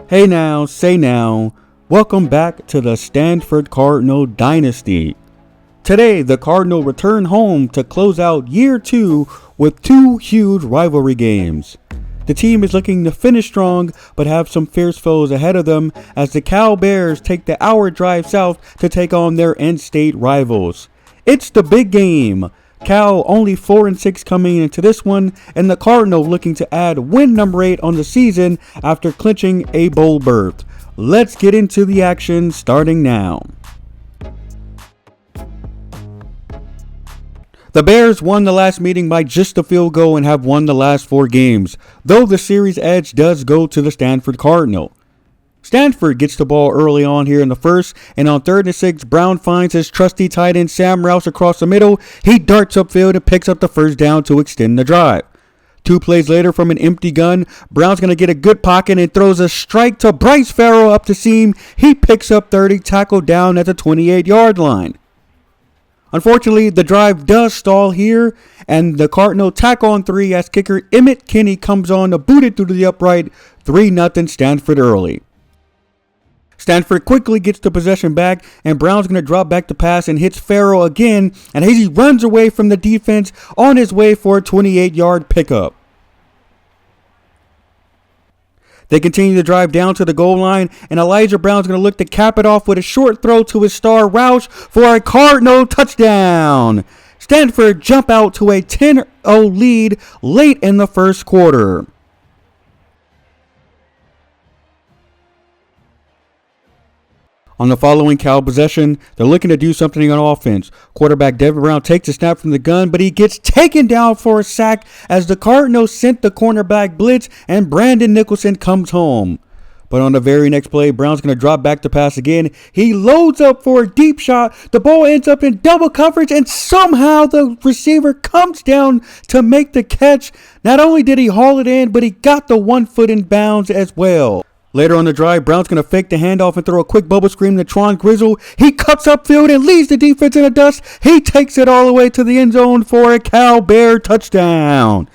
Hey now, say now, welcome back to the Stanford Cardinal Dynasty. Today, the Cardinal return home to close out year 2 with 2 huge rivalry games. The team is looking to finish strong, but have some fierce foes ahead of them as the Cal Bears take the hour drive south to take on their in-state rivals. It's the big game. Cal only 4-6 coming into this one, and the Cardinal looking to add win number 8 on the season after clinching a bowl berth. Let's get into the action starting now. The Bears won the last meeting by just a field goal and have won the last 4 games, though the series edge does go to the Stanford Cardinal. Stanford gets the ball early on here in the first, and on 3rd and 6, Brown finds his trusty tight end Sam Rouse across the middle. He darts upfield and picks up the first down to extend the drive. 2 plays later from an empty gun, Brown's going to get a good pocket and throws a strike to Bryce Farrell up the seam. He picks up 30, tackled down at the 28-yard line. Unfortunately, the drive does stall here, and the Cardinal tack on 3 as kicker Emmett Kinney comes on to boot it through the upright. 3-0 Stanford early. Stanford quickly gets the possession back, and Brown's going to drop back the pass and hits Farrell again, and he runs away from the defense on his way for a 28-yard pickup. They continue to drive down to the goal line, and Elijah Brown's going to look to cap it off with a short throw to his star Roush for a Cardinal touchdown. Stanford jump out to a 10-0 lead late in the first quarter. On the following Cal possession, they're looking to do something on offense. Quarterback Devin Brown takes a snap from the gun, but he gets taken down for a sack as the Cardinals sent the cornerback blitz and Brandon Nicholson comes home. But on the very next play, Brown's going to drop back to pass again. He loads up for a deep shot. The ball ends up in double coverage, and somehow the receiver comes down to make the catch. Not only did he haul it in, but he got the 1 foot in bounds as well. Later on the drive, Brown's going to fake the handoff and throw a quick bubble screen to Tron Grizzle. He cuts upfield and leaves the defense in the dust. He takes it all the way to the end zone for a Cal Bear touchdown.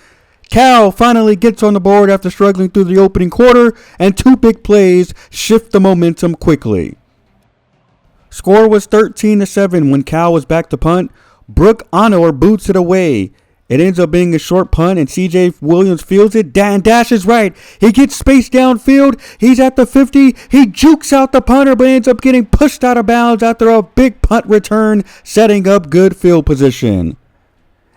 Cal finally gets on the board after struggling through the opening quarter, and 2 big plays shift the momentum quickly. Score was 13-7 when Cal was back to punt. Brooke Honor boots it away. It ends up being a short punt, and C.J. Williams fields it. Dan dashes right. He gets spaced downfield. He's at the 50. He jukes out the punter, but ends up getting pushed out of bounds after a big punt return, setting up good field position.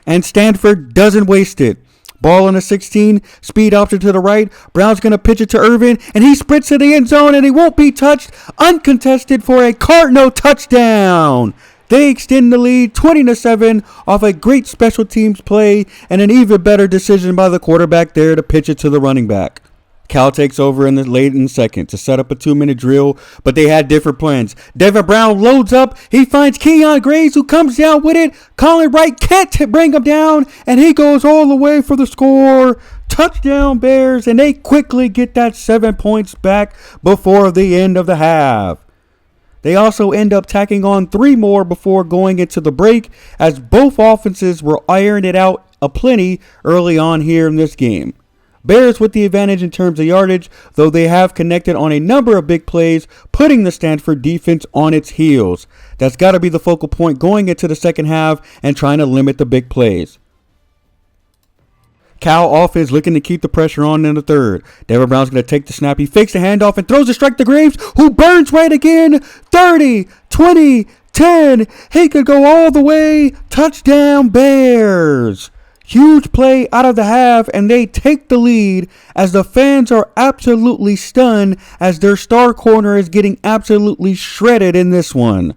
And Stanford doesn't waste it. Ball on the 16, speed option to the right. Brown's going to pitch it to Irvin, and he sprints to the end zone, and he won't be touched. Uncontested for a Cardinal touchdown. They extend the lead 20-7 off a great special teams play and an even better decision by the quarterback there to pitch it to the running back. Cal takes over in the late in the second to set up a 2-minute drill, but they had different plans. Devin Brown loads up. He finds Keon Graves, who comes down with it. Colin Wright can't bring him down, and he goes all the way for the score. Touchdown Bears, and they quickly get that 7 points back before the end of the half. They also end up tacking on 3 more before going into the break, as both offenses were ironing it out aplenty early on here in this game. Bears with the advantage in terms of yardage, though they have connected on a number of big plays, putting the Stanford defense on its heels. That's got to be the focal point going into the second half and trying to limit the big plays. Cal offense looking to keep the pressure on in the third. Devin Brown's going to take the snap. He fakes the handoff and throws a strike to Graves, who burns right again. 30, 20, 10. He could go all the way. Touchdown Bears. Huge play out of the half, and they take the lead as the fans are absolutely stunned as their star corner is getting absolutely shredded in this one.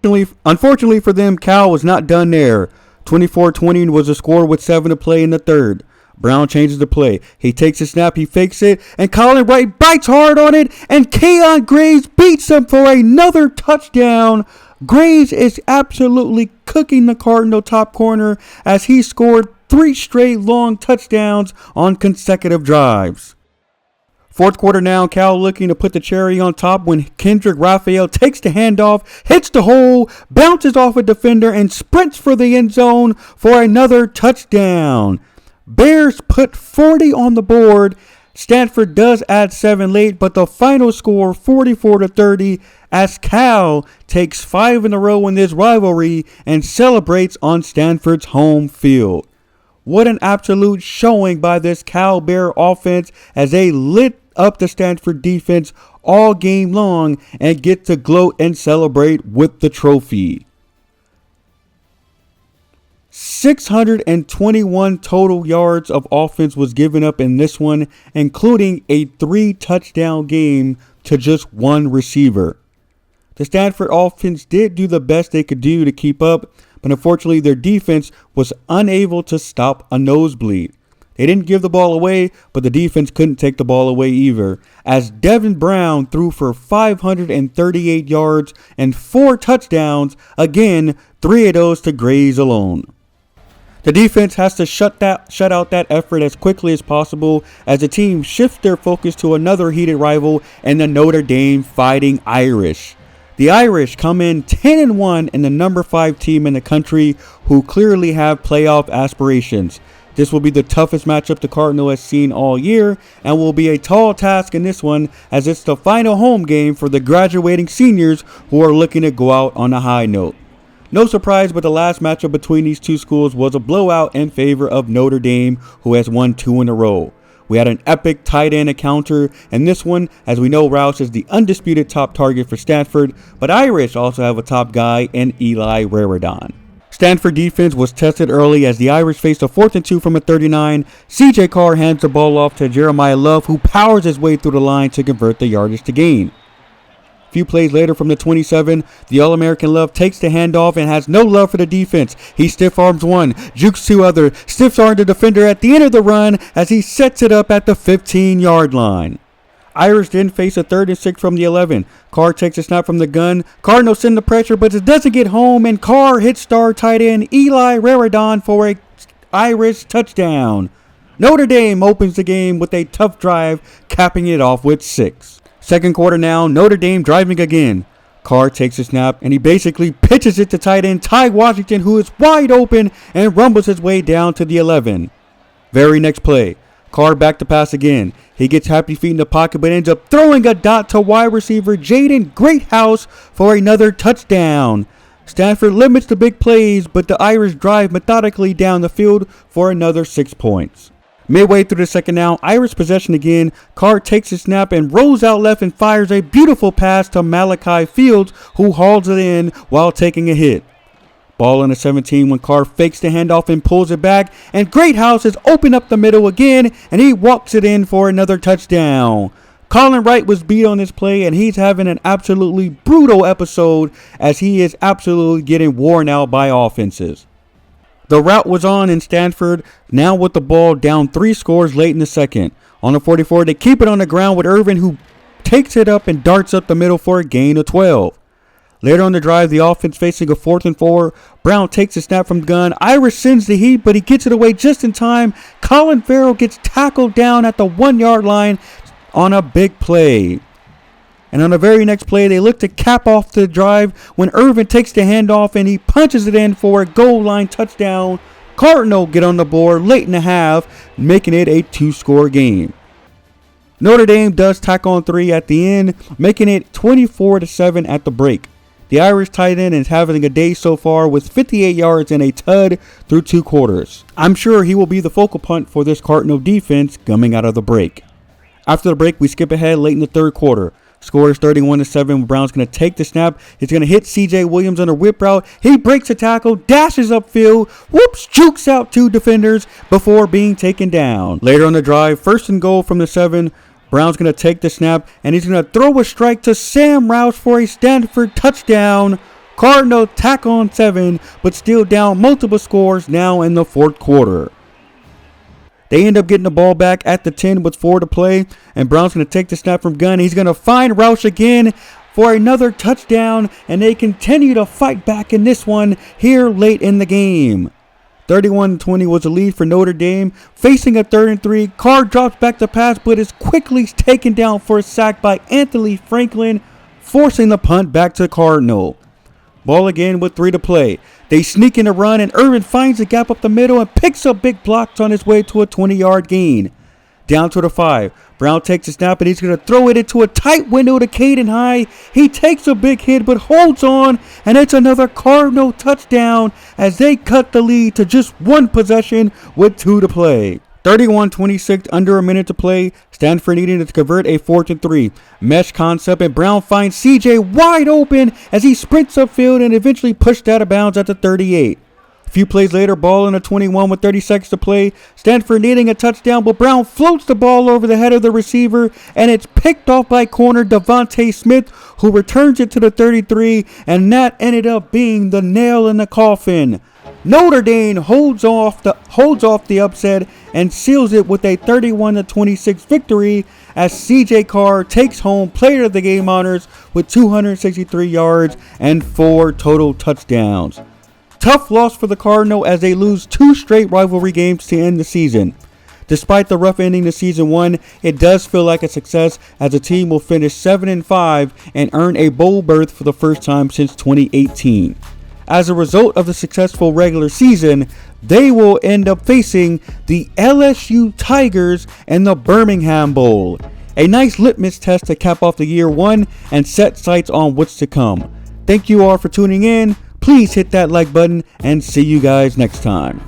Unfortunately for them, Cal was not done there. 24-20 was the score with 7 to play in the third. Brown changes the play. He takes a snap, he fakes it, and Colin Wright bites hard on it, and Keon Graves beats him for another touchdown. Graves is absolutely cooking the Cardinal top corner as he scored 3 straight long touchdowns on consecutive drives. Fourth quarter now, Cal looking to put the cherry on top when Kendrick Raphael takes the handoff, hits the hole, bounces off a defender, and sprints for the end zone for another touchdown. Bears put 40 on the board, Stanford does add 7 late, but the final score 44-30 as Cal takes 5 in a row in this rivalry and celebrates on Stanford's home field. What an absolute showing by this Cal Bear offense as they lit up the Stanford defense all game long and get to gloat and celebrate with the trophy. 621 total yards of offense was given up in this one, including a 3-touchdown game to just one receiver. The Stanford offense did do the best they could do to keep up, but unfortunately their defense was unable to stop a nosebleed. They didn't give the ball away, but the defense couldn't take the ball away either, as Devin Brown threw for 538 yards and 4 touchdowns, again 3 of those to Grays alone. The defense has to shut out that effort as quickly as possible as the team shifts their focus to another heated rival and the Notre Dame Fighting Irish. The Irish come in 10-1 and the number 5 team in the country who clearly have playoff aspirations. This will be the toughest matchup the Cardinal has seen all year and will be a tall task in this one as it's the final home game for the graduating seniors who are looking to go out on a high note. No surprise, but the last matchup between these two schools was a blowout in favor of Notre Dame, who has won 2 in a row. We had an epic tight end encounter, and this one, as we know, Roush is the undisputed top target for Stanford, but Irish also have a top guy in Eli Raridon. Stanford defense was tested early as the Irish faced a 4th and 2 from a 39. CJ Carr hands the ball off to Jeremiah Love, who powers his way through the line to convert the yardage to gain. A few plays later from the 27, the All-American Love takes the handoff and has no love for the defense. He stiff arms one, jukes 2 other, stiff arms the defender at the end of the run as he sets it up at the 15-yard line. Irish then face a 3rd and 6 from the 11. Carr takes a snap from the gun. Cardinals send the pressure, but it doesn't get home, and Carr hits star tight end Eli Raridon for a Irish touchdown. Notre Dame opens the game with a tough drive, capping it off with 6. Second quarter now, Notre Dame driving again. Carr takes a snap, and he basically pitches it to tight end Ty Washington, who is wide open and rumbles his way down to the 11. Very next play, Carr back to pass again. He gets happy feet in the pocket, but ends up throwing a dot to wide receiver Jaden Greathouse for another touchdown. Stanford limits the big plays, but the Irish drive methodically down the field for another 6 points. Midway through the second down, Irish possession again. Carr takes a snap and rolls out left and fires a beautiful pass to Malachi Fields, who hauls it in while taking a hit. Ball in the 17 when Carr fakes the handoff and pulls it back, and Greathouse is open up the middle again, and he walks it in for another touchdown. Colin Wright was beat on this play, and he's having an absolutely brutal episode as he is absolutely getting worn out by offenses. The route was on in Stanford, now with the ball down 3 scores late in the second. On the 44, they keep it on the ground with Irvin, who takes it up and darts up the middle for a gain of 12. Later on the drive, the offense facing a 4th and 4. Brown takes a snap from the gun. Irish sends the heat, but he gets it away just in time. Colin Farrell gets tackled down at the 1-yard line on a big play. And on the very next play, they look to cap off the drive when Irvin takes the handoff and he punches it in for a goal line touchdown. Cardinal get on the board late in the half, making it a 2-score game. Notre Dame does tack on 3 at the end, making it 24-7 at the break. The Irish tight end is having a day so far with 58 yards and a tud through 2 quarters. I'm sure he will be the focal point for this Cardinal defense coming out of the break. After the break, we skip ahead late in the 3rd quarter. Score is 31-7. Brown's going to take the snap. He's going to hit C.J. Williams on a whip route. He breaks a tackle, dashes upfield, whoops, jukes out 2 defenders before being taken down. Later on the drive, 1st and goal from the 7. Brown's going to take the snap, and he's going to throw a strike to Sam Roush for a Stanford touchdown. Cardinal tack on 7, but still down multiple scores now in the 4th quarter. They end up getting the ball back at the 10 with 4 to play, and Brown's going to take the snap from gun. He's going to find Roush again for another touchdown, and they continue to fight back in this one here late in the game. 31-20 was the lead for Notre Dame. Facing a 3rd and 3, Carr drops back to pass, but is quickly taken down for a sack by Anthony Franklin, forcing the punt back to Cardinal. Ball again with 3 to play. They sneak in a run, and Irvin finds a gap up the middle and picks up big blocks on his way to a 20-yard gain. down to the 5. Brown takes a snap and he's going to throw it into a tight window to Caden High. He takes a big hit but holds on, and it's another Cardinal touchdown as they cut the lead to just one possession with 2 to play. 31-26, under a minute to play. Stanford needing to convert a 4th and 3. Mesh concept, and Brown finds CJ wide open as he sprints upfield and eventually pushed out of bounds at the 38. A few plays later, ball in a 21 with 30 seconds to play. Stanford needing a touchdown, but Brown floats the ball over the head of the receiver, and it's picked off by corner Devontae Smith, who returns it to the 33, and that ended up being the nail in the coffin. Notre Dame holds off the upset and seals it with a 31-26 victory as CJ Carr takes home player of the game honors with 263 yards and 4 total touchdowns. Tough loss for the Cardinal as they lose 2 straight rivalry games to end the season. Despite the rough ending to season 1, it does feel like a success as the team will finish 7-5 and earn a bowl berth for the first time since 2018. As a result of the successful regular season, they will end up facing the LSU Tigers in the Birmingham Bowl. A nice litmus test to cap off the year 1 and set sights on what's to come. Thank you all for tuning in. Please hit that like button and see you guys next time.